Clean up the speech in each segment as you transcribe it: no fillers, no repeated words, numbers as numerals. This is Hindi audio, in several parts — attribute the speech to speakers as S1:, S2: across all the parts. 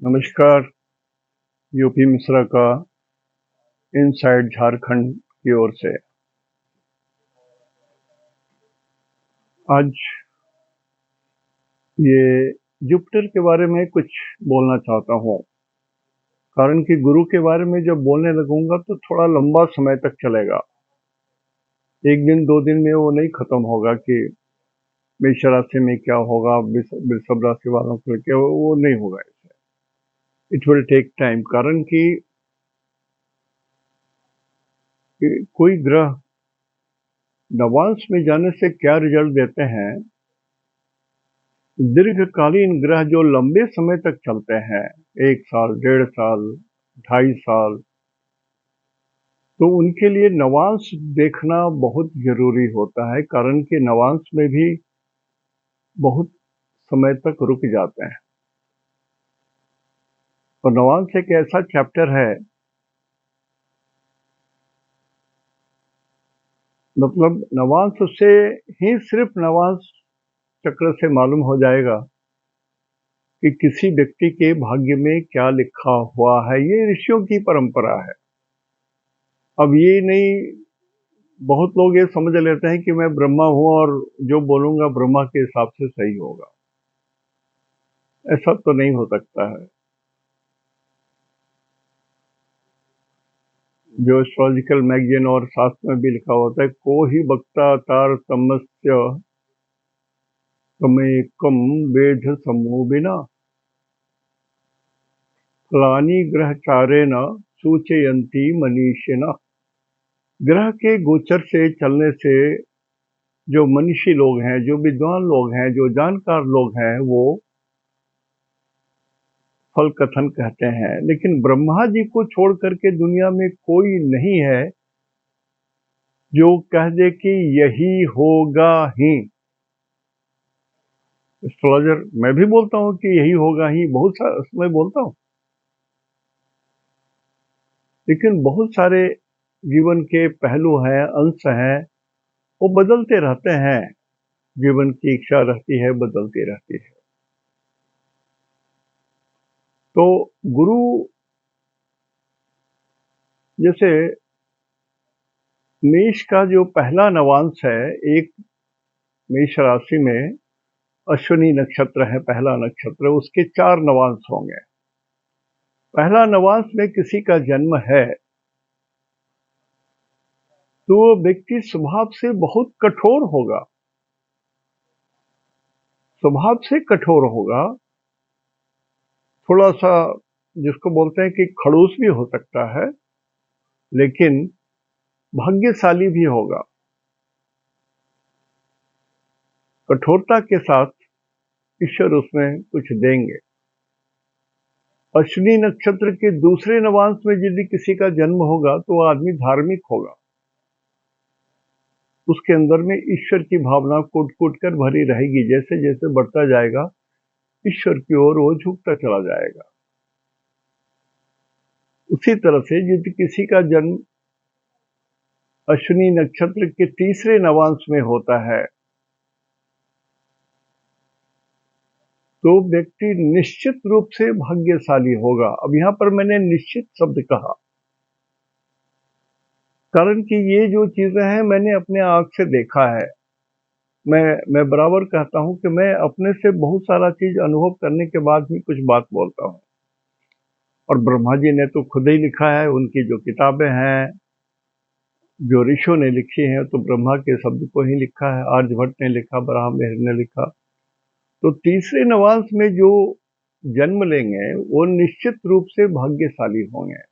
S1: नमस्कार। यूपी मिश्रा का इनसाइड झारखंड की ओर से आज ये जुपिटर के बारे में कुछ बोलना चाहता हूँ। कारण कि गुरु के बारे में जब बोलने लगूंगा तो थोड़ा लंबा समय तक चलेगा। एक दिन दो दिन में वो नहीं खत्म होगा कि मेष राशि में क्या होगा, वृषभ राशि वालों के लिए क्या, वो नहीं होगा। It will take time. कारण कि कोई ग्रह नवांश में जाने से क्या रिजल्ट देते हैं। दीर्घकालीन ग्रह जो लंबे समय तक चलते हैं, 1 साल, 1.5 साल, 2.5 साल, तो उनके लिए नवांश देखना बहुत जरूरी होता है। कारण कि नवांश में भी बहुत समय तक रुक जाते हैं। और नवांश एक ऐसा चैप्टर है, मतलब नवांश से ही सिर्फ नवांश चक्र से मालूम हो जाएगा कि किसी व्यक्ति के भाग्य में क्या लिखा हुआ है। ये ऋषियों की परंपरा है। अब ये नहीं, बहुत लोग ये समझ लेते हैं कि मैं ब्रह्मा हूं और जो बोलूंगा ब्रह्मा के हिसाब से सही होगा। ऐसा तो नहीं हो सकता है। जो एस्ट्रोलॉजिकल मैगजीन और शास्त्र में भी लिखा होता है, को ही वक्ता तारतम्यस्य तमेकम वेद समूह बिना फलानी ग्रह चारेण सूचयंती मनीषिण। ग्रह के गोचर से चलने से जो मनीषी लोग हैं, जो विद्वान लोग हैं, जो जानकार लोग हैं, वो फल कथन कहते हैं। लेकिन ब्रह्मा जी को छोड़ करके दुनिया में कोई नहीं है जो कह दे कि यही होगा ही। एस्ट्रोलॉजर मैं भी बोलता हूं कि यही होगा ही, बहुत सारा समय बोलता हूं, लेकिन बहुत सारे जीवन के पहलू हैं, अंश हैं, वो बदलते रहते हैं। जीवन की इच्छा रहती है, बदलती रहती है। तो गुरु जैसे मेष का जो पहला नवांश है, एक मेष राशि में अश्विनी नक्षत्र है, पहला नक्षत्र, उसके 4 नवांश होंगे। पहला नवांश में किसी का जन्म है तो वो व्यक्ति स्वभाव से बहुत कठोर होगा, स्वभाव से कठोर होगा। थोड़ा सा जिसको बोलते हैं कि खड़ूस भी हो सकता है, लेकिन भाग्यशाली भी होगा। कठोरता के साथ ईश्वर उसमें कुछ देंगे। अश्विनी नक्षत्र के दूसरे नवांश में यदि किसी का जन्म होगा तो वह आदमी धार्मिक होगा। उसके अंदर में ईश्वर की भावना कूट कूट कर भरी रहेगी। जैसे जैसे बढ़ता जाएगा ईश्वर की ओर वो झुकता चला जाएगा। उसी तरह से यदि किसी का जन्म अश्विनी नक्षत्र के तीसरे नवांश में होता है तो व्यक्ति निश्चित रूप से भाग्यशाली होगा। अब यहां पर मैंने निश्चित शब्द कहा, कारण कि ये जो चीजें हैं मैंने अपने आंख से देखा है। मैं बराबर कहता हूं कि मैं अपने से बहुत सारा चीज अनुभव करने के बाद ही कुछ बात बोलता हूं। और ब्रह्मा जी ने तो खुद ही लिखा है, उनकी जो किताबें हैं, जो ऋषियों ने लिखी हैं, तो ब्रह्मा के शब्द को ही लिखा है। आर्यभट्ट ने लिखा, बराहमिहिर ने लिखा। तो तीसरे नवांश में जो जन्म लेंगे वो निश्चित रूप से भाग्यशाली होंगे।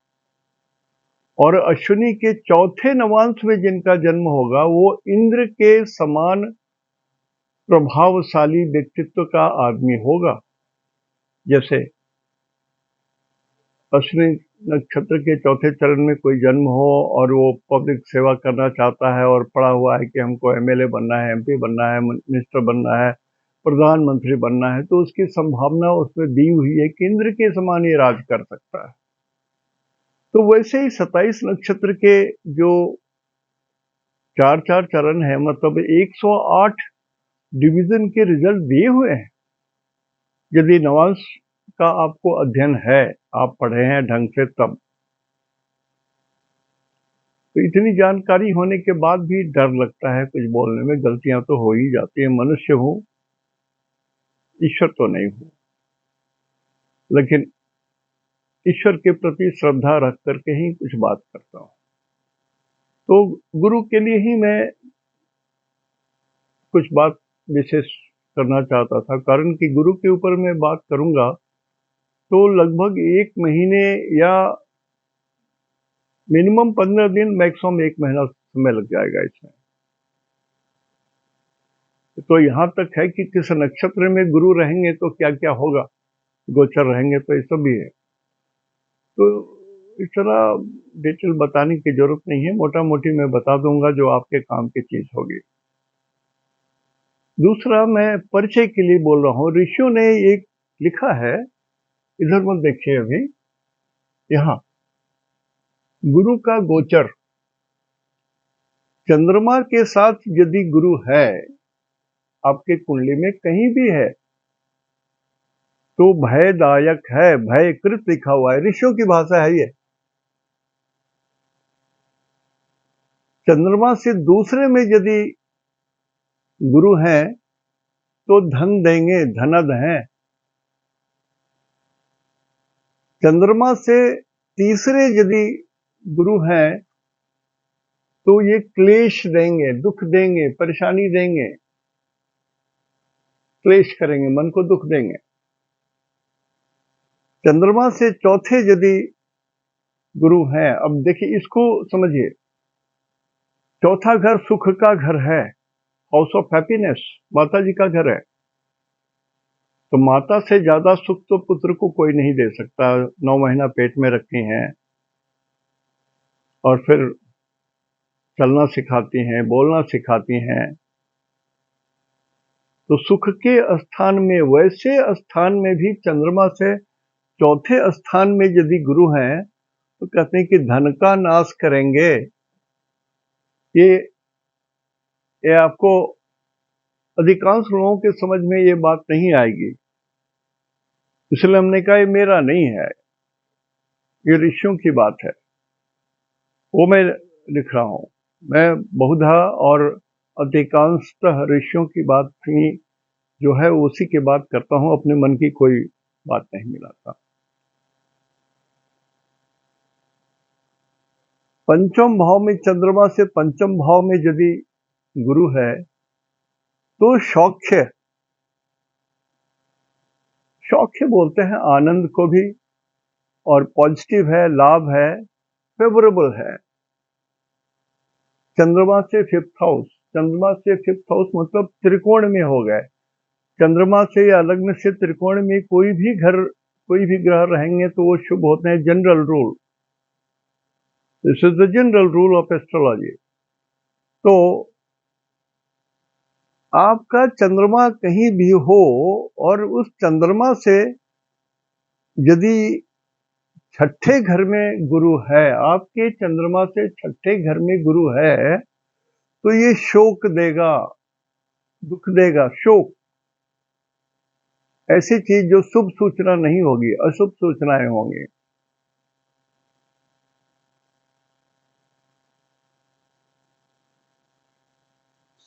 S1: और अश्विनी के चौथे नवांश में जिनका जन्म होगा वो इंद्र के समान प्रभावशाली व्यक्तित्व का आदमी होगा। जैसे अश्विनी नक्षत्र के चौथे चरण में कोई जन्म हो और वो पब्लिक सेवा करना चाहता है और पड़ा हुआ है कि हमको एमएलए बनना है, एमपी बनना है, मिनिस्टर बनना है, प्रधानमंत्री बनना है, तो उसकी संभावना उसमें दी हुई है कि इंद्र के समान ये राज कर सकता है। तो वैसे ही 27 नक्षत्र के जो 4-4 चरण है, मतलब 108 डिवीजन के रिजल्ट दिए हुए हैं। यदि नवांश का आपको अध्ययन है, आप पढ़े हैं ढंग से तब। तो इतनी जानकारी होने के बाद भी डर लगता है कुछ बोलने में, गलतियां तो हो ही जाती है। मनुष्य हूं, ईश्वर तो नहीं हूं, लेकिन ईश्वर के प्रति श्रद्धा रख करके ही कुछ बात करता हूं। तो गुरु के लिए ही मैं कुछ बात विशेष करना चाहता था, कारण कि गुरु के ऊपर मैं बात करूंगा तो लगभग 1 महीने या मिनिमम 15 दिन, मैक्सिमम 1 महीना समय लग जाएगा इसमें। तो यहाँ तक है कि किस नक्षत्र में गुरु रहेंगे तो क्या क्या होगा, गोचर रहेंगे तो ये सब भी है। तो इस तरह डिटेल बताने की जरूरत नहीं है, मोटा मोटी मैं बता दूंगा जो आपके काम की चीज होगी। दूसरा, मैं परिचय के लिए बोल रहा हूँ। ऋषियों ने एक लिखा है, इधर मत देखिए अभी, यहाँ गुरु का गोचर, चंद्रमा के साथ यदि गुरु है आपके कुंडली में कहीं भी है तो भयदायक है, भयकृत लिखा हुआ है, ऋषियों की भाषा है ये। चंद्रमा से दूसरे में यदि गुरु हैं तो धन देंगे, धनद हैं। चंद्रमा से तीसरे यदि गुरु हैं तो ये क्लेश देंगे, दुख देंगे, परेशानी देंगे, क्लेश करेंगे, मन को दुख देंगे। चंद्रमा से चौथे यदि गुरु हैं, अब देखिए इसको समझिए, चौथा घर सुख का घर है, हाउस ऑफ हैप्पीनेस, माता जी का घर है। तो माता से ज्यादा सुख तो पुत्र को कोई नहीं दे सकता। 9 महीना पेट में रखी हैं और फिर चलना सिखाती हैं, बोलना सिखाती हैं। तो सुख के स्थान में, वैसे स्थान में भी चंद्रमा से चौथे स्थान में यदि गुरु हैं तो कहते हैं कि धन का नाश करेंगे। ये आपको अधिकांश लोगों के समझ में ये बात नहीं आएगी, इसलिए हमने कहा ये मेरा नहीं है, ये ऋषियों की बात है, वो मैं लिख रहा हूं। मैं बहुधा और अधिकांशतः ऋषियों की बात ही जो है उसी की बात करता हूं, अपने मन की कोई बात नहीं मिलाता। पंचम भाव में चंद्रमा से पंचम भाव में यदि गुरु है तो सौख्य, सौख्य बोलते हैं आनंद को भी, और पॉजिटिव है, लाभ है, फेवरेबल है। चंद्रमा से 5th हाउस, चंद्रमा से 5th हाउस मतलब त्रिकोण में हो गए। चंद्रमा से या लग्न से त्रिकोण में कोई भी घर, कोई भी ग्रह रहेंगे तो वो शुभ होते हैं, general rule. This is the general rule of astrology. तो आपका चंद्रमा कहीं भी हो और उस चंद्रमा से यदि छठे घर में गुरु है, आपके चंद्रमा से छठे घर में गुरु है, तो ये शोक देगा, दुख देगा, शोक, ऐसी चीज जो शुभ सूचना नहीं होगी, अशुभ सूचनाएं होंगी।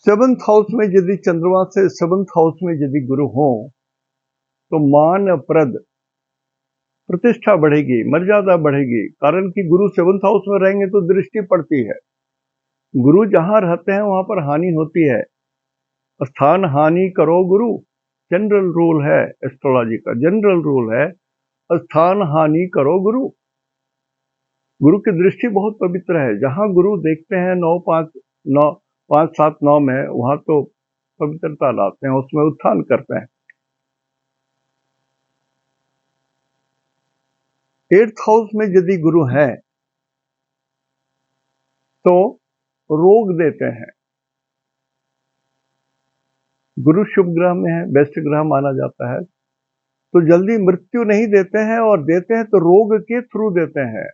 S1: सेवंथ हाउस में यदि चंद्रमा से 7th हाउस में यदि गुरु हो तो मान प्रद प्रतिष्ठा बढ़ेगी, मर्यादा बढ़ेगी, कारण कि गुरु 7th हाउस में रहेंगे तो दृष्टि पड़ती है। गुरु जहां रहते हैं वहां पर हानि होती है, स्थान हानि करो गुरु, जनरल रूल है एस्ट्रोलॉजी का, जनरल रूल है, स्थान हानि करो गुरु। गुरु की दृष्टि बहुत पवित्र है, जहां गुरु देखते हैं 5 7 9 में, वहां तो पवित्रता लाते हैं, उसमें उत्थान करते हैं। 8th हाउस में यदि गुरु है तो रोग देते हैं। गुरु शुभ ग्रह में है, बेस्ट ग्रह माना जाता है, तो जल्दी मृत्यु नहीं देते हैं, और देते हैं तो रोग के थ्रू देते हैं।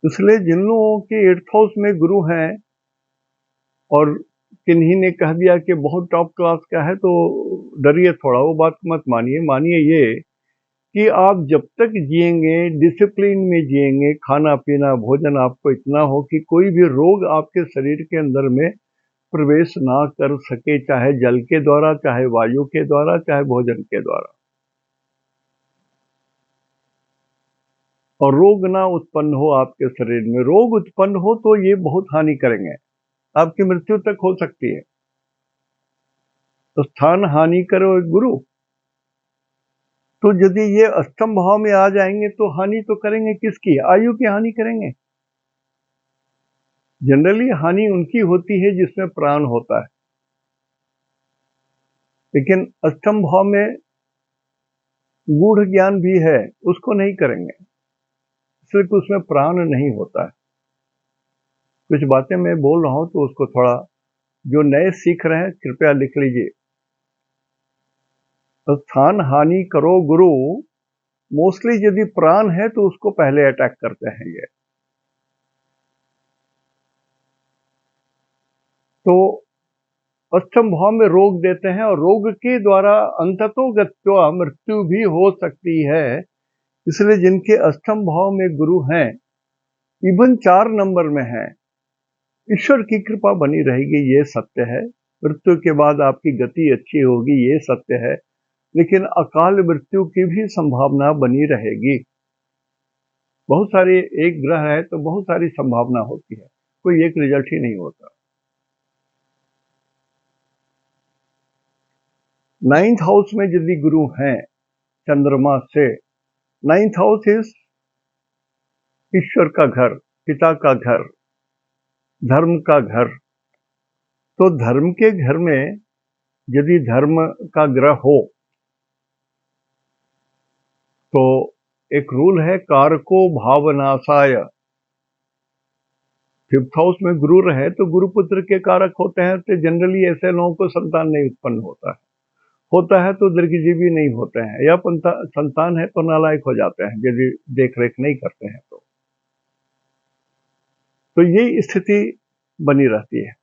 S1: इसलिए जिन लोगों के 8th हाउस में गुरु हैं और किन्हीं ने कह दिया कि बहुत टॉप क्लास का है, तो डरिए थोड़ा, वो बात मत मानिए। मानिए ये कि आप जब तक जिएंगे, डिसिप्लिन में जिएंगे, खाना पीना भोजन आपको इतना हो कि कोई भी रोग आपके शरीर के अंदर में प्रवेश ना कर सके, चाहे जल के द्वारा, चाहे वायु के द्वारा, चाहे भोजन के द्वारा, और रोग ना उत्पन्न हो आपके शरीर में। रोग उत्पन्न हो तो ये बहुत हानि करेंगे, आपकी मृत्यु तक हो सकती है। तो स्थान हानि करो गुरु, तो यदि ये अष्टम भाव में आ जाएंगे तो हानि तो करेंगे किसकी? आयु की हानि करेंगे। जनरली हानि उनकी होती है जिसमें प्राण होता है, लेकिन अष्टम भाव में गूढ़ ज्ञान भी है, उसको नहीं करेंगे, इसलिए कि उसमें प्राण नहीं होता है। कुछ बातें मैं बोल रहा हूं तो उसको थोड़ा, जो नए सीख रहे हैं कृपया लिख लीजिए। तो स्थान हानि करो गुरु, मोस्टली यदि प्राण है तो उसको पहले अटैक करते हैं ये। तो अष्टम भाव में रोग देते हैं, और रोग के द्वारा अंततोगत्वा मृत्यु भी हो सकती है। इसलिए जिनके अष्टम भाव में गुरु हैं, इवन 4 नंबर में हैं, ईश्वर की कृपा बनी रहेगी, ये सत्य है। मृत्यु के बाद आपकी गति अच्छी होगी, ये सत्य है, लेकिन अकाल मृत्यु की भी संभावना बनी रहेगी। बहुत सारे, एक ग्रह है तो बहुत सारी संभावना होती है, कोई एक रिजल्ट ही नहीं होता। 9th हाउस में यदि गुरु हैं चंद्रमा से, 9th हाउस इज ईश्वर का घर, पिता का घर, धर्म का घर। तो धर्म के घर में यदि धर्म का ग्रह हो तो एक रूल है, कारको भावनाशाय। 5th हाउस में गुरु रहे तो गुरुपुत्र के कारक होते हैं, तो जनरली ऐसे लोगों को संतान नहीं उत्पन्न होता है तो दीर्घजीवी नहीं होते हैं, या संतान है तो नालायक हो जाते हैं यदि देख रेख नहीं करते हैं तो ये स्थिति बनी रहती है।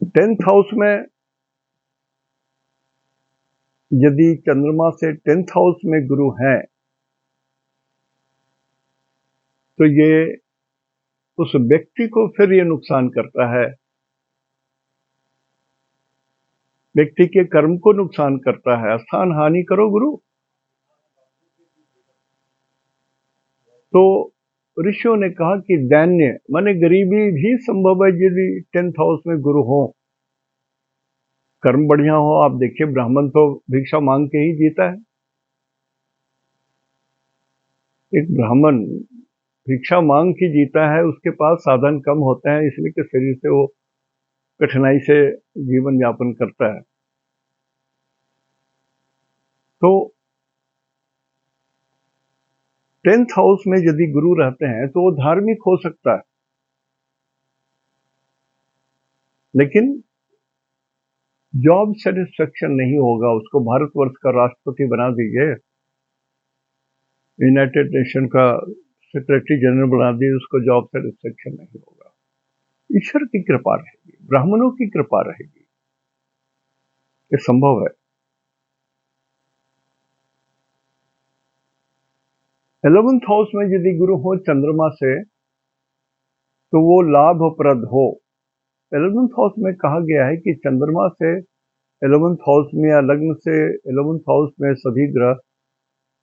S1: 10th हाउस में यदि चंद्रमा से 10th हाउस में गुरु हैं तो ये उस व्यक्ति को फिर ये नुकसान करता है, व्यक्ति के कर्म को नुकसान करता है। स्थान हानि करो गुरु, तो ऋषियों ने कहा कि दैन्य माने गरीबी भी संभव है यदि 10th हाउस में गुरु हो, कर्म बढ़िया हो। आप देखिए ब्राह्मण तो भिक्षा मांग के ही जीता है। एक ब्राह्मण भिक्षा मांग के जीता है, उसके पास साधन कम होते हैं, इसलिए कि शरीर से वो कठिनाई से जीवन यापन करता है। तो 10th हाउस में यदि गुरु रहते हैं तो वो धार्मिक हो सकता है, लेकिन जॉब सेटिस्फेक्शन नहीं होगा। उसको भारतवर्ष का राष्ट्रपति बना दीजिए, यूनाइटेड नेशन का सेक्रेटरी जनरल बना दीजिए, उसको जॉब सेटिस्फेक्शन नहीं होगा। ईश्वर की कृपा रहेगी, ब्राह्मणों की कृपा रहेगी, ये संभव है। 11th हाउस में यदि गुरु हो चंद्रमा से तो वो लाभप्रद हो। 11th हाउस में कहा गया है कि चंद्रमा से 11th हाउस में या लग्न से 11th हाउस में सभी ग्रह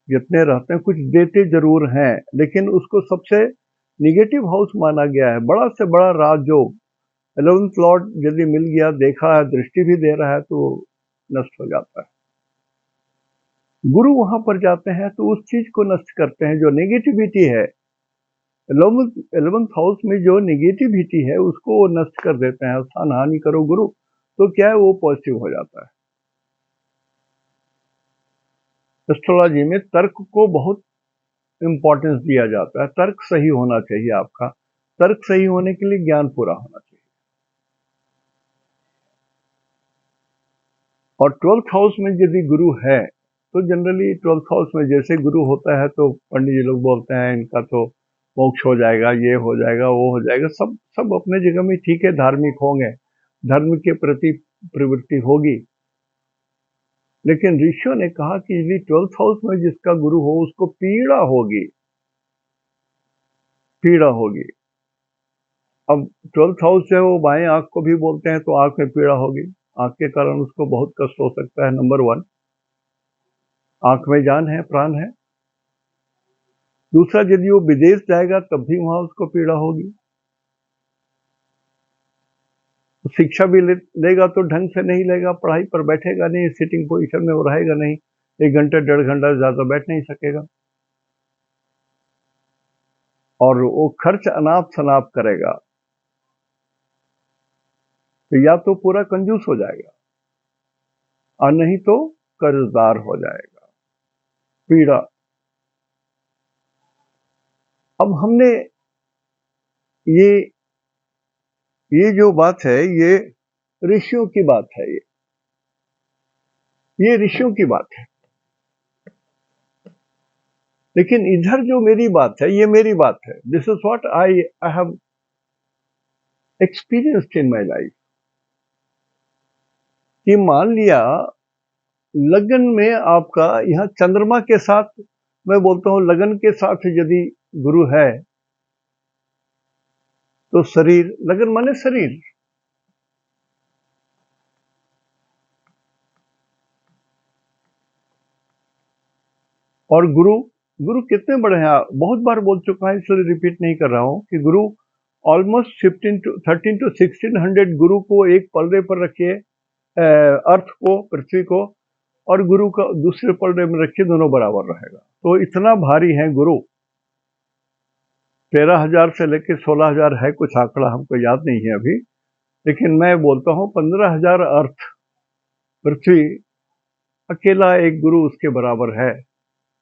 S1: जितने रहते हैं कुछ देते जरूर हैं, लेकिन उसको सबसे निगेटिव हाउस माना गया है। बड़ा से बड़ा राजयोग 11th लॉर्ड यदि मिल गया, देखा है, दृष्टि भी दे रहा है, तो नष्ट हो जाता है। गुरु वहां पर जाते हैं तो उस चीज को नष्ट करते हैं जो नेगेटिविटी है। 11th हाउस में जो नेगेटिविटी है उसको वो नष्ट कर देते हैं। स्थान हानि करो गुरु, तो क्या है, वो पॉजिटिव हो जाता है। एस्ट्रोलॉजी में तर्क को बहुत इंपॉर्टेंस दिया जाता है। तर्क सही होना चाहिए आपका, तर्क सही होने के लिए ज्ञान पूरा होना चाहिए। और 12th हाउस में यदि गुरु है तो जनरली 12th हाउस में जैसे गुरु होता है तो पंडित जी लोग बोलते हैं इनका तो मोक्ष हो जाएगा, ये हो जाएगा, वो हो जाएगा। सब अपने जगह में ठीक है, धार्मिक होंगे, धर्म के प्रति प्रवृत्ति होगी। लेकिन ऋषियों ने कहा कि यदि 12th हाउस में जिसका गुरु हो उसको पीड़ा होगी, पीड़ा होगी। अब 12th हाउस जो है वो बाएं आंख को भी बोलते हैं, तो आंख में पीड़ा होगी, आंख के कारण उसको बहुत कष्ट हो सकता है। नंबर 1, आंख में जान है, प्राण है। दूसरा, यदि वो विदेश जाएगा तब भी वहां उसको पीड़ा होगी। शिक्षा भी लेगा तो ढंग से नहीं लेगा, पढ़ाई पर बैठेगा नहीं, सिटिंग पोजीशन में वो रहेगा नहीं, 1 घंटे 1.5 घंटा ज्यादा बैठ नहीं सकेगा, और वो खर्च अनाप शनाप करेगा, तो या तो पूरा कंजूस हो जाएगा और नहीं तो कर्जदार हो जाएगा। पीड़ा। अब हमने ये जो बात है ये ऋषियों की बात है, ये ऋषियों की बात है। लेकिन इधर जो मेरी बात है ये मेरी बात है। This is what I have experienced in my life. कि मान लिया लगन में आपका यहाँ चंद्रमा के साथ, मैं बोलता हूं लगन के साथ यदि गुरु है तो शरीर, लगन माने शरीर, और गुरु, गुरु कितने बड़े हैं, बहुत बार बोल चुका है इसलिए रिपीट नहीं कर रहा हूं कि गुरु ऑलमोस्ट 13 to 1600 गुरु को एक पलड़े पर रखिए, अर्थ को, पृथ्वी को, और गुरु का दूसरे पलड़े में रखिए, दोनों बराबर रहेगा। तो इतना भारी है गुरु। 13,000 से लेकर 16,000 है, कुछ आंकड़ा हमको याद नहीं है अभी, लेकिन मैं बोलता हूं 15,000 अर्थ, पृथ्वी, अकेला एक गुरु उसके बराबर है,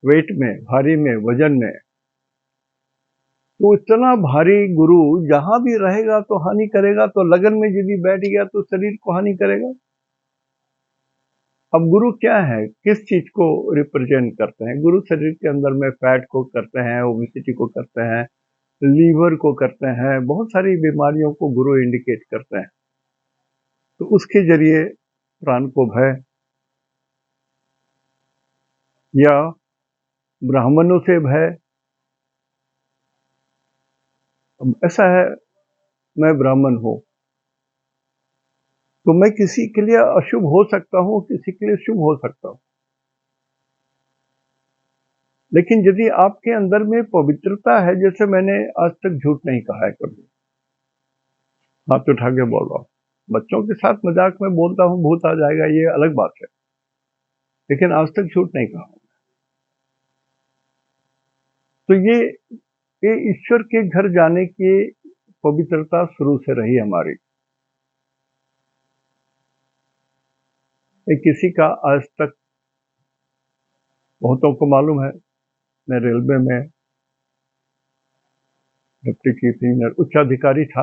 S1: वेट में, भारी में, वजन में। तो इतना भारी गुरु जहां भी रहेगा तो हानि करेगा, तो लगन में यदि बैठ गया तो शरीर को हानि करेगा। अब गुरु क्या है, किस चीज को रिप्रेजेंट करते हैं? गुरु शरीर के अंदर में फैट को करते हैं, ओबेसिटी को करते हैं, लीवर को करते हैं, बहुत सारी बीमारियों को गुरु इंडिकेट करते हैं। तो उसके जरिए प्राण को भय, या ब्राह्मणों से भय। ऐसा है, मैं ब्राह्मण हूं तो मैं किसी के लिए अशुभ हो सकता हूं, किसी के लिए शुभ हो सकता हूं। लेकिन यदि आपके अंदर में पवित्रता है, जैसे मैंने आज तक झूठ नहीं कहा है कभी, हाथ उठा के बोल रहा हूं, बच्चों के साथ मजाक में बोलता हूं भूत आ जाएगा, ये अलग बात है, लेकिन आज तक झूठ नहीं कहा। तो ये ईश्वर के घर जाने की पवित्रता शुरू से रही हमारी। ये किसी का आज तक, बहुतों को मालूम है, मैं रेलवे में डिप्टी चीफ इंजीनियर उच्चाधिकारी था,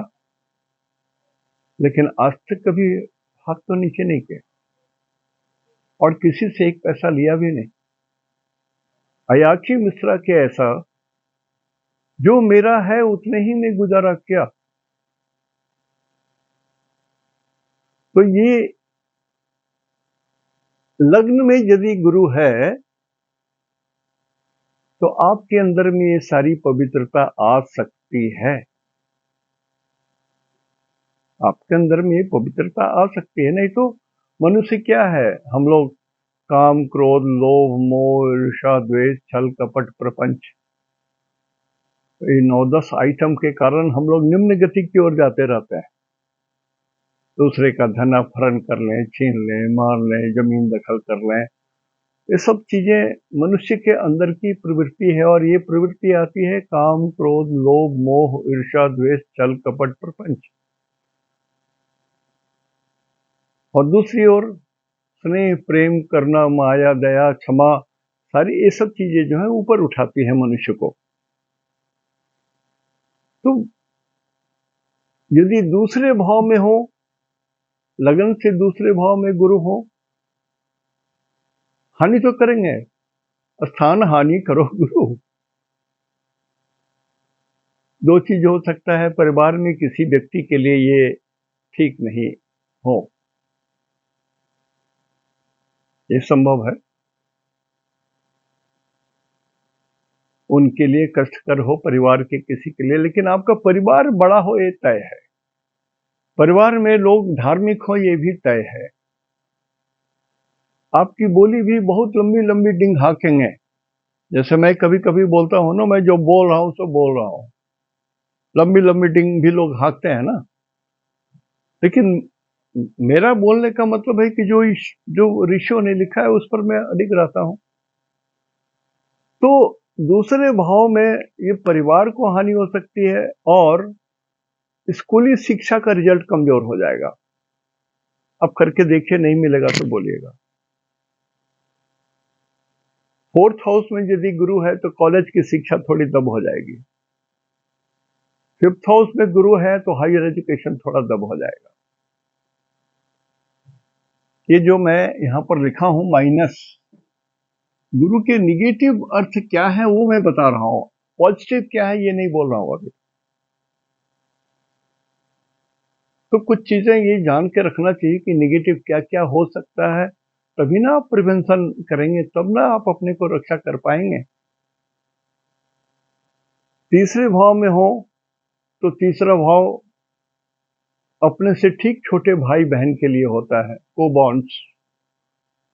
S1: लेकिन आज तक कभी हाथ तो नीचे नहीं किया और किसी से एक पैसा लिया भी नहीं। अयाची मिश्रा के ऐसा, जो मेरा है उतने ही में गुजारा किया। तो ये लग्न में यदि गुरु है तो आपके अंदर में ये सारी पवित्रता आ सकती है, आपके अंदर में ये पवित्रता आ सकती है। नहीं तो मनुष्य क्या है, हम लोग काम, क्रोध, लोभ, मोह, ईर्ष्या, द्वेष, छल, कपट, प्रपंच, ये 9-10 आइटम के कारण हम लोग निम्न गति की ओर जाते रहते हैं। दूसरे का धन अपहरण कर लें, छीन लें, मार लें, जमीन दखल कर लें, ये सब चीजें मनुष्य के अंदर की प्रवृत्ति है। और ये प्रवृत्ति आती है काम, क्रोध, लोभ, मोह, ईर्ष्या, द्वेष, छल, कपट, प्रपंच। और दूसरी ओर स्नेह, प्रेम, करुणा, माया, दया, क्षमा, सारी ये सब चीजें जो है ऊपर उठाती है मनुष्य को। तो यदि दूसरे भाव में हो, लगन से दूसरे भाव में गुरु हो, हानि तो करेंगे, स्थान हानि करो गुरु। दो चीज हो सकता है, परिवार में किसी व्यक्ति के लिए ये ठीक नहीं हो, ये संभव है। उनके लिए कष्टकर हो, परिवार के किसी के लिए, लेकिन आपका परिवार बड़ा हो ये तय है। परिवार में लोग धार्मिक हो ये भी तय है। आपकी बोली भी बहुत लंबी लंबी डिंग हाकेंगे, जैसे मैं कभी कभी बोलता हूँ ना, मैं जो बोल रहा हूँ सो बोल रहा हूँ, लंबी लंबी डिंग भी लोग हाकते हैं ना। लेकिन मेरा बोलने का मतलब है कि जो ऋषियों ने लिखा है उस पर मैं अडिग रहता हूं। तो दूसरे भाव में ये परिवार को हानि हो सकती है और स्कूली शिक्षा का रिजल्ट कमजोर हो जाएगा। अब करके देखिए, नहीं मिलेगा तो बोलिएगा। फोर्थ हाउस में यदि गुरु है तो कॉलेज की शिक्षा थोड़ी दब हो जाएगी। फिफ्थ हाउस में गुरु है तो हायर एजुकेशन थोड़ा दब हो जाएगा। ये जो मैं यहां पर लिखा हूं माइनस, गुरु के निगेटिव अर्थ क्या है वो मैं बता रहा हूं, पॉजिटिव क्या है ये नहीं बोल रहा हूं अभी। तो कुछ चीजें ये जान के रखना चाहिए कि निगेटिव क्या क्या हो सकता है, तभी ना आप प्रिवेंशन करेंगे, तब ना आप अपने को रक्षा कर पाएंगे। तीसरे भाव में हो तो तीसरा भाव अपने से ठीक छोटे भाई बहन के लिए होता है, को बॉन्ड्स।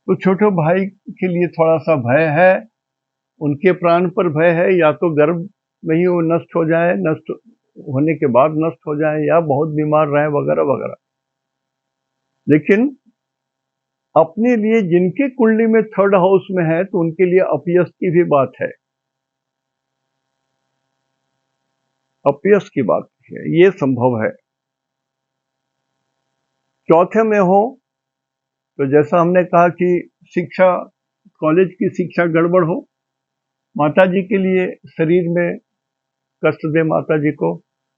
S1: तो छोटे भाई के लिए थोड़ा सा भय है, उनके प्राण पर भय है, या तो गर्भ में ही वो नष्ट हो जाए, नष्ट होने के बाद नष्ट हो जाए, या बहुत बीमार रहे वगैरह वगैरह। लेकिन अपने लिए जिनके कुंडली में थर्ड हाउस में है तो उनके लिए अपयश की भी बात है, अपयश की बात है, ये संभव है। चौथे में हो तो जैसा हमने कहा कि शिक्षा, कॉलेज की शिक्षा गड़बड़ हो, माता जी के लिए शरीर में कष्ट दे माता जी को,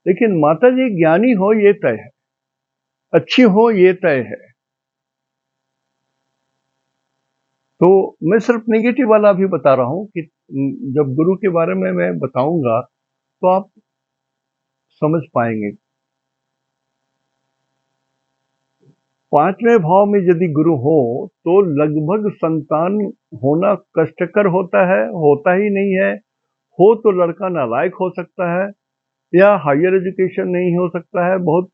S1: लेकिन माता जी ज्ञानी हो ये तय है, अच्छी हो ये तय है। तो मैं सिर्फ नेगेटिव वाला भी बता रहा हूं कि जब गुरु के बारे में मैं बताऊंगा तो आप समझ पाएंगे। पांचवें भाव में यदि गुरु हो तो लगभग संतान होना कष्टकर होता ही नहीं है। हो तो लड़का नालायक हो सकता है या हायर एजुकेशन नहीं हो सकता है, बहुत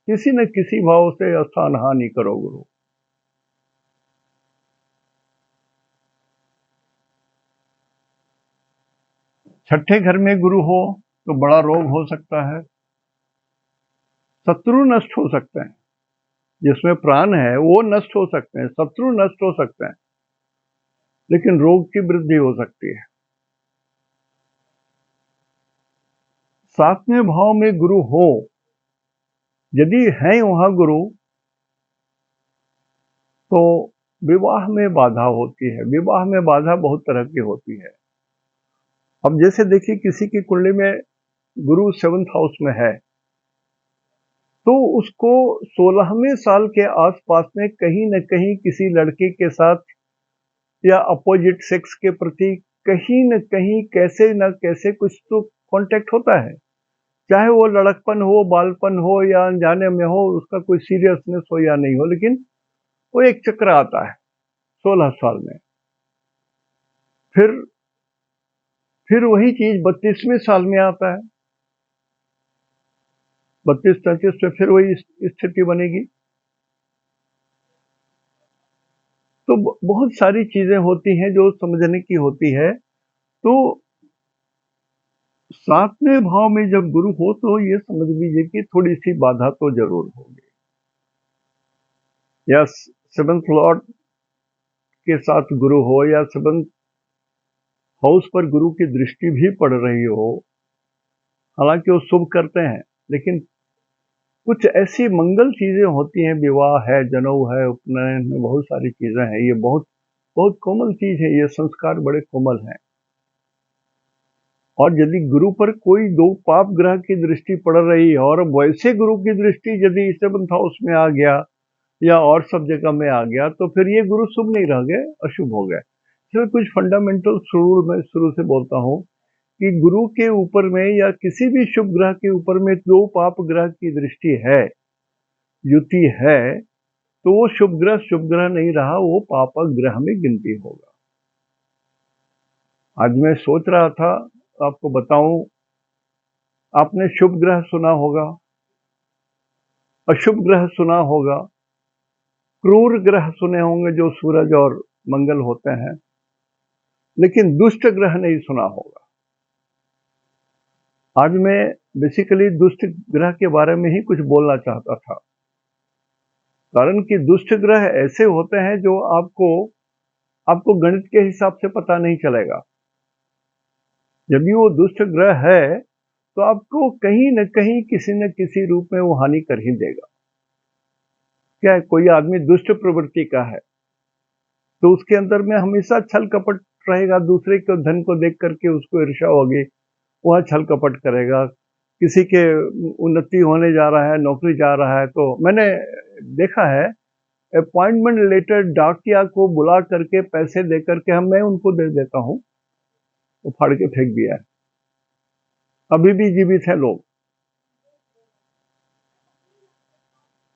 S1: किसी न किसी भाव से स्थान हानि करो गुरु। छठे घर में गुरु हो तो बड़ा रोग हो सकता है, शत्रु नष्ट हो सकते हैं, जिसमें प्राण है वो नष्ट हो सकते हैं, शत्रु नष्ट हो सकते हैं, लेकिन रोग की वृद्धि हो सकती है। सातवें भाव में गुरु हो, यदि है वहां गुरु, तो विवाह में बाधा होती है। विवाह में बाधा बहुत तरह की होती है। अब जैसे देखिए, किसी की कुंडली में गुरु 7th हाउस में है तो उसको 16वें साल के आसपास में कहीं न कहीं किसी लड़के के साथ या अपोजिट सेक्स के प्रति कहीं न कहीं कैसे न कैसे कुछ तो कांटेक्ट होता है, चाहे वो लड़कपन हो, बालपन हो या अनजाने में हो, उसका कोई सीरियसनेस हो या नहीं हो, लेकिन वो एक चक्र आता है 16 साल में। फिर फिर वही चीज 32वें साल में आता है, 32-33 में फिर वही स्थिति बनेगी। तो बहुत सारी चीजें होती हैं जो समझने की होती है। तो सातवें भाव में जब गुरु हो तो ये समझ लीजिए कि थोड़ी सी बाधा तो जरूर होगी। या 7th लॉर्ड के साथ गुरु हो या 7th हाउस पर गुरु की दृष्टि भी पड़ रही हो, हालांकि वो शुभ करते हैं, लेकिन कुछ ऐसी मंगल चीजें होती हैं, विवाह है, जनेऊ है, उपनयन में बहुत सारी चीजें हैं, ये बहुत बहुत कोमल चीज है, ये संस्कार बड़े कोमल हैं। और यदि गुरु पर कोई दो पाप ग्रह की दृष्टि पड़ रही है और वैसे गुरु की दृष्टि यदि 7th हाउस में आ गया या और सब जगह में आ गया तो फिर ये गुरु शुभ नहीं रह गए, अशुभ हो गए। इसमें कुछ फंडामेंटल रूल मैं शुरू से बोलता हूँ कि गुरु के ऊपर में या किसी भी शुभ ग्रह के ऊपर में दो पाप ग्रह की दृष्टि है, युति है, तो वो शुभ ग्रह नहीं रहा, वो पाप ग्रह में गिनती होगा। आज मैं सोच रहा था आपको बताऊं, आपने शुभ ग्रह सुना होगा, अशुभ ग्रह सुना होगा, क्रूर ग्रह सुने होंगे जो सूरज और मंगल होते हैं, लेकिन दुष्ट ग्रह नहीं सुना होगा। आज मैं बेसिकली दुष्ट ग्रह के बारे में ही कुछ बोलना चाहता था, कारण कि दुष्ट ग्रह ऐसे होते हैं जो आपको गणित के हिसाब से पता नहीं चलेगा। जब भी वो दुष्ट ग्रह है तो आपको कहीं न कहीं किसी न किसी रूप में वो हानि कर ही देगा। क्या है, कोई आदमी दुष्ट प्रवृत्ति का है तो उसके अंदर में हमेशा छल कपट रहेगा, दूसरे के धन को देख करके उसको ईर्ष्या होगी, वह छल कपट करेगा। किसी के उन्नति होने जा रहा है, नौकरी जा रहा है, तो मैंने देखा है अपॉइंटमेंट लेटर डाकिया को बुला करके पैसे दे करके मैं उनको दे देता हूं, वो फाड़ के फेंक दिया है। अभी भी जीवित है लोग।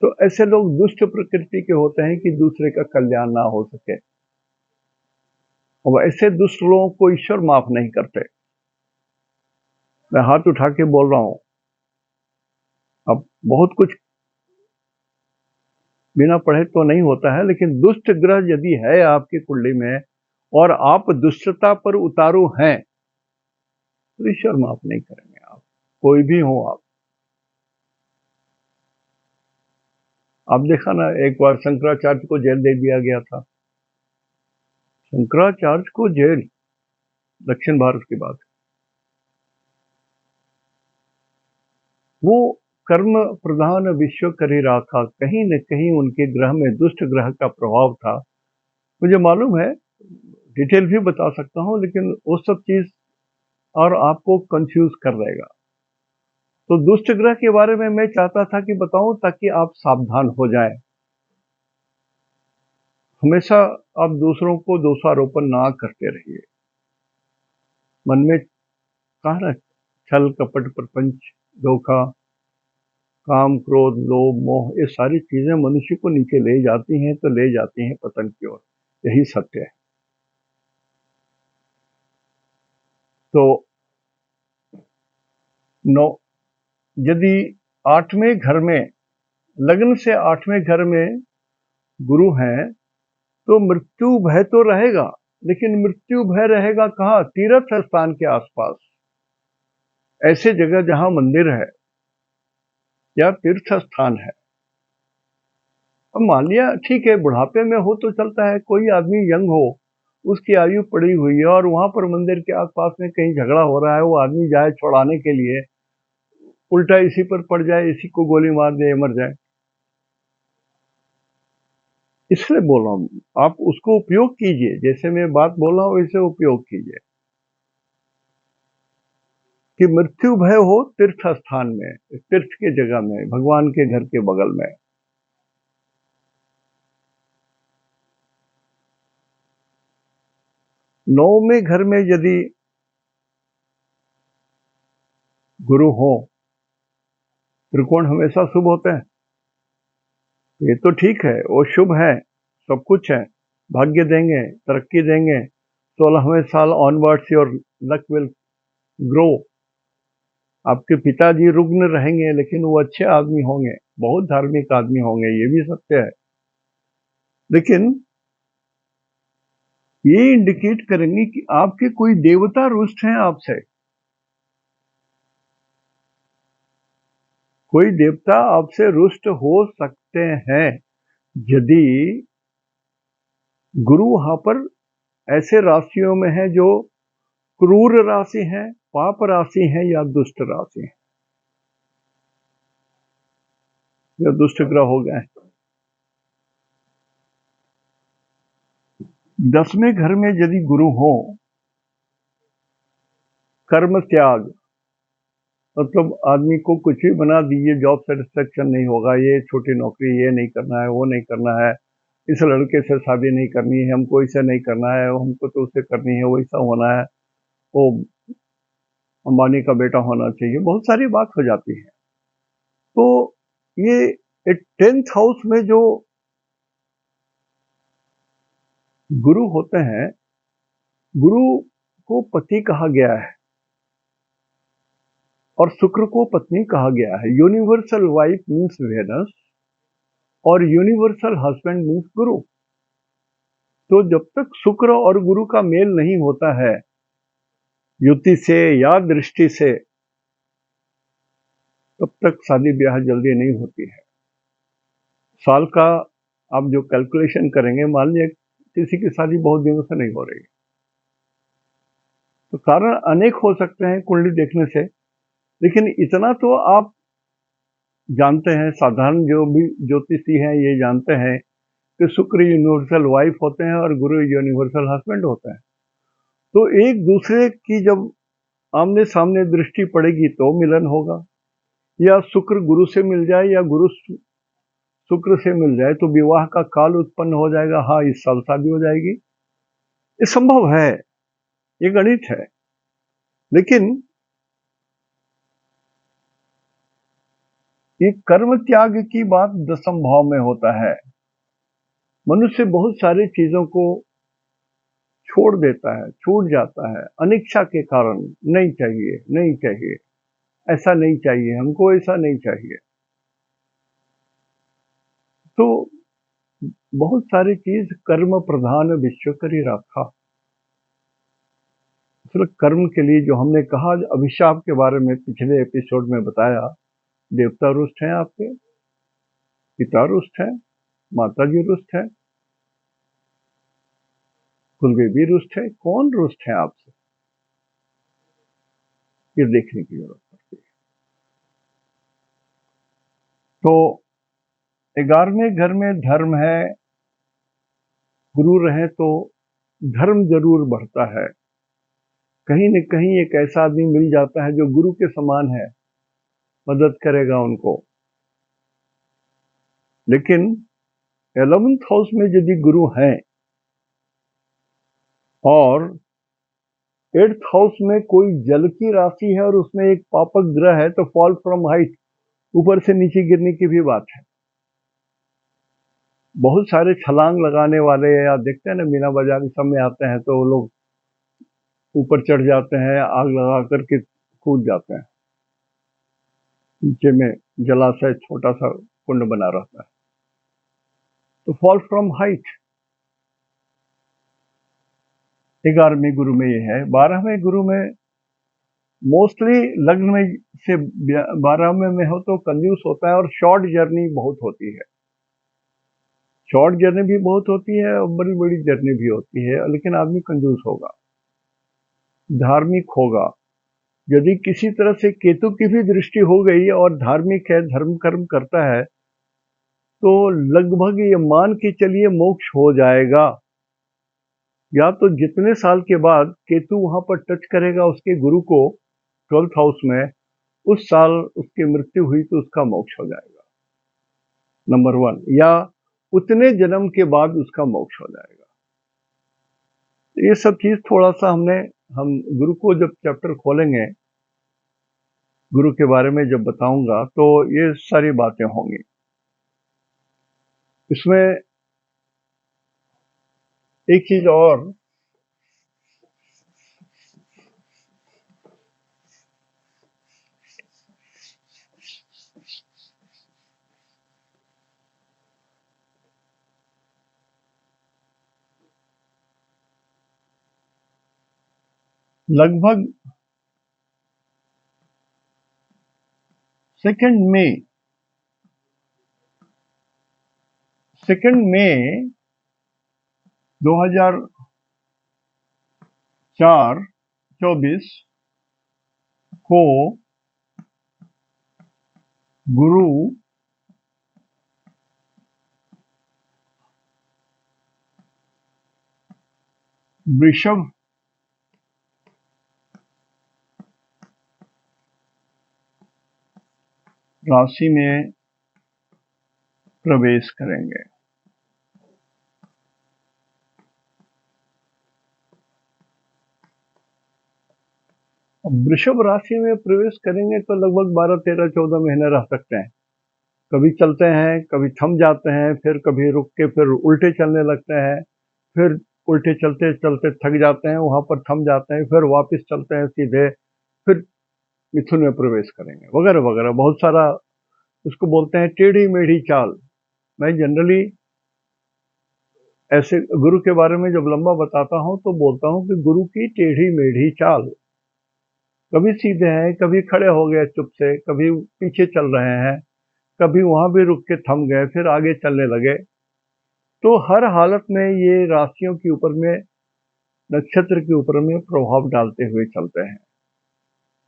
S1: तो ऐसे लोग दुष्ट प्रकृति के होते हैं कि दूसरे का कल्याण ना हो सके, और ऐसे दुष्ट लोगों को ईश्वर माफ नहीं करते। मैं हाथ उठा के बोल रहा हूं, अब बहुत कुछ बिना पढ़े तो नहीं होता है, लेकिन दुष्ट ग्रह यदि है आपकी कुंडली में और आप दुष्टता पर उतारू हैं तो ईश्वर माफ नहीं करेंगे। आप कोई भी हो, आप देखा ना, एक बार शंकराचार्य को जेल दे दिया गया था। शंकराचार्य को जेल, दक्षिण भारत की बात। वो कर्म प्रधान विश्व कर ही रहा था, कहीं न कहीं उनके ग्रह में दुष्ट ग्रह का प्रभाव था। मुझे मालूम है, डिटेल भी बता सकता हूं, लेकिन वो सब चीज और आपको कंफ्यूज कर देगा। तो दुष्ट ग्रह के बारे में मैं चाहता था कि बताऊं, ताकि आप सावधान हो जाएं। हमेशा आप दूसरों को दोषारोपण ना करते रहिए। मन में कहा ना, छल कपट प्रपंच धोखा काम क्रोध लोभ मोह, ये सारी चीजें मनुष्य को नीचे ले जाती हैं, तो ले जाती हैं पतन की ओर। यही सत्य है। तो नौ यदि आठवें घर में, लग्न से आठवें घर में गुरु हैं, तो मृत्यु भय तो रहेगा, लेकिन मृत्यु भय रहेगा कहाँ? तीर्थ स्थान के आसपास, ऐसे जगह जहां मंदिर है या तीर्थ स्थान है। अब मान लिया ठीक है, बुढ़ापे में हो तो चलता है, कोई आदमी यंग हो, उसकी आयु पड़ी हुई है और वहां पर मंदिर के आसपास में कहीं झगड़ा हो रहा है, वो आदमी जाए छुड़ाने के लिए, उल्टा इसी पर पड़ जाए, इसी को गोली मार दे, मर जाए। इसलिए बोल रहा हूं, आप उसको उपयोग कीजिए, जैसे मैं बात बोल रहा हूं वैसे उपयोग कीजिए कि मृत्यु भय हो तीर्थ स्थान में, तीर्थ की जगह में, भगवान के घर के बगल में। नौवें घर में यदि गुरु हो, त्रिकोण हमेशा शुभ होते हैं, ये तो ठीक है, वो शुभ है, सब कुछ है, भाग्य देंगे, तरक्की देंगे, 16वें साल onwards your luck will grow. आपके पिताजी रुग्ण रहेंगे, लेकिन वो अच्छे आदमी होंगे, बहुत धार्मिक आदमी होंगे, ये भी सत्य है। लेकिन ये इंडिकेट करेंगे कि आपके कोई देवता रुष्ट हैं आपसे, कोई देवता आपसे रुष्ट हो सकते हैं यदि गुरु वहां पर ऐसे राशियों में है जो क्रूर राशि है, पाप राशि है या दुष्ट राशि है, या दुष्ट ग्रह हो गए। 10वें घर में यदि गुरु हो, कर्म त्याग, मतलब आदमी को कुछ भी बना दीजिए, जॉब सेटिस्फेक्शन नहीं होगा, ये छोटी नौकरी, ये नहीं करना है, वो नहीं करना है, इस लड़के से शादी नहीं करनी है, हमको इसे नहीं करना है, हमको तो उसे करनी है, वैसा होना है, वो अंबानी का बेटा होना चाहिए, बहुत सारी बात हो जाती है। तो ये 10th हाउस में जो गुरु होते हैं, गुरु को पति कहा गया है और शुक्र को पत्नी कहा गया है। यूनिवर्सल वाइफ मीन्स वेनस और यूनिवर्सल हस्बैंड मीन्स गुरु। तो जब तक शुक्र और गुरु का मेल नहीं होता है युति से या दृष्टि से, तब तक शादी ब्याह जल्दी नहीं होती है। साल का आप जो कैलकुलेशन करेंगे, मान लीजिए किसी की शादी बहुत दिनों से नहीं हो रही, तो कारण अनेक हो सकते हैं कुंडली देखने से, लेकिन इतना तो आप जानते हैं, साधारण जो भी ज्योतिषी हैं ये जानते हैं कि शुक्र यूनिवर्सल वाइफ होते हैं और गुरु यूनिवर्सल हस्बैंड होते हैं। तो एक दूसरे की जब आमने सामने दृष्टि पड़ेगी तो मिलन होगा, या शुक्र गुरु से मिल जाए या गुरु शुक्र से मिल जाए तो विवाह का काल उत्पन्न हो जाएगा। हाँ, इस साल शादी हो जाएगी, ये संभव है, ये गणित है। लेकिन ये कर्म त्याग की बात दशम भाव में होता है। मनुष्य बहुत सारी चीजों को छोड़ देता है, छूट जाता है अनिच्छा के कारण। नहीं चाहिए, नहीं चाहिए, ऐसा नहीं चाहिए हमको, ऐसा नहीं चाहिए। तो बहुत सारी चीज कर्म प्रधान विश्व करी रखा। सिर्फ कर्म के लिए जो हमने कहा, अभिशाप के बारे में पिछले एपिसोड में बताया, देवता रुष्ट हैं आपके, पिता रुष्ट है, माता जी रुष्ट है, कुलदेवी रुष्ट है, कौन रुष्ट है आपसे, ये देखने की जरूरत पड़ती है। तो 11वें घर में धर्म है, गुरु रहे तो धर्म जरूर बढ़ता है। कहीं न कहीं एक ऐसा आदमी मिल जाता है जो गुरु के समान है, मदद करेगा उनको। लेकिन 11th हाउस में यदि गुरु हैं और 8th हाउस में कोई जल की राशि है और उसमें एक पापक ग्रह है, तो फॉल फ्रॉम हाइट, ऊपर से नीचे गिरने की भी बात है। बहुत सारे छलांग लगाने वाले, या देखते हैं ना मीना बाजार सब में आते हैं, तो वो लोग ऊपर चढ़ जाते हैं, आग लगा करके कूद जाते हैं, नीचे में जलाशय छोटा सा कुंड बना रहता है। तो फॉल फ्रॉम हाइट 11वें गुरु में ये है। 12वें गुरु में मोस्टली लग्न में से 12वें में हो तो कंजूस होता है और शॉर्ट जर्नी बहुत होती है। शॉर्ट जर्नी भी बहुत होती है और बड़ी बड़ी जर्नी भी होती है, लेकिन आदमी कंजूस होगा, धार्मिक होगा। यदि किसी तरह से केतु की भी दृष्टि हो गई और धार्मिक है, धर्म कर्म करता है, तो लगभग ये मान के चलिए मोक्ष हो जाएगा। या तो जितने साल के बाद केतु वहां पर टच करेगा उसके गुरु को 12th हाउस में, उस साल उसकी मृत्यु हुई तो उसका मोक्ष हो जाएगा, नंबर 1। या उतने जन्म के बाद उसका मोक्ष हो जाएगा। ये सब चीज थोड़ा सा हम गुरु को जब चैप्टर खोलेंगे, गुरु के बारे में जब बताऊंगा, तो ये सारी बातें होंगी। इसमें एक चीज और, लगभग 2 मई 2024 को गुरु वृषभ राशि में प्रवेश करेंगे। अब वृषभ राशि में प्रवेश करेंगे तो लगभग 12, 13, 14 महीने रह सकते हैं। कभी चलते हैं, कभी थम जाते हैं, फिर कभी रुक के फिर उल्टे चलने लगते हैं, फिर उल्टे चलते चलते थक जाते हैं, वहां पर थम जाते हैं, फिर वापस चलते हैं सीधे, फिर मिथुन में प्रवेश करेंगे, वगैरह वगैरह। बहुत सारा इसको बोलते हैं टेढ़ी मेढ़ी चाल। मैं जनरली ऐसे गुरु के बारे में जब लंबा बताता हूं तो बोलता हूं कि गुरु की टेढ़ी मेढ़ी चाल। कभी सीधे हैं, कभी खड़े हो गए चुप से, कभी पीछे चल रहे हैं, कभी वहां भी रुक के थम गए, फिर आगे चलने लगे। तो हर हालत में ये राशियों के ऊपर में, नक्षत्र के ऊपर में प्रभाव डालते हुए चलते हैं।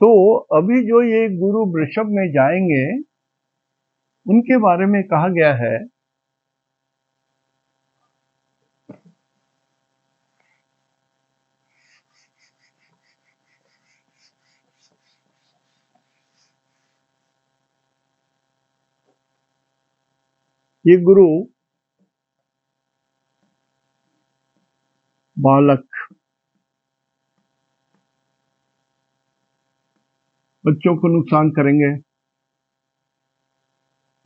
S1: तो अभी जो ये गुरु वृषभ में जाएंगे, उनके बारे में कहा गया है ये गुरु बालक, बच्चों को नुकसान करेंगे।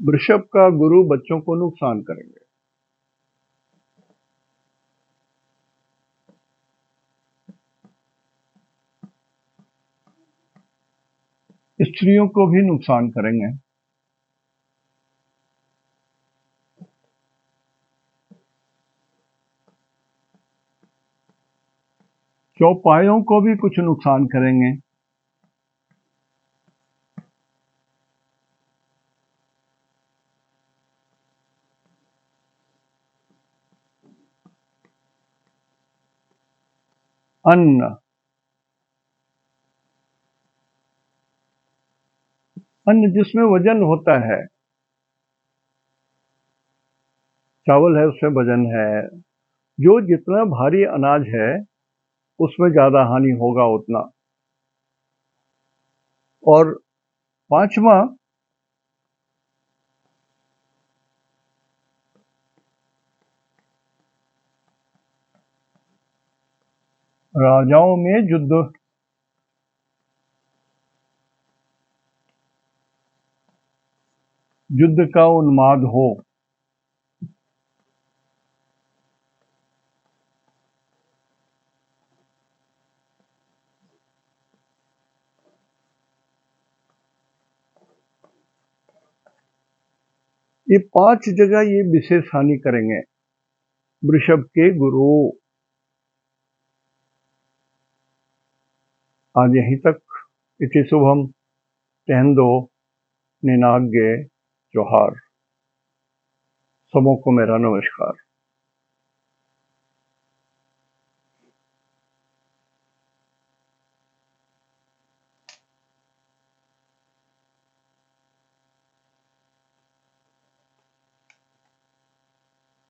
S1: वृषभ का गुरु बच्चों को नुकसान करेंगे। स्त्रियों को भी नुकसान करेंगे। चौपायों को भी कुछ नुकसान करेंगे। अन्न, अन्न जिसमें वजन होता है, चावल है उसमें वजन है, जो जितना भारी अनाज है उसमें ज्यादा हानि होगा उतना। और पांचवा, राजाओं में युद्ध, युद्ध का उन्माद हो। ये 5 जगह ये विशेष हानि करेंगे वृषभ के गुरु। आज यहीं तक। इति शुभम। तेहंदो निनाग्य जोहार। सबों को मेरा नमस्कार।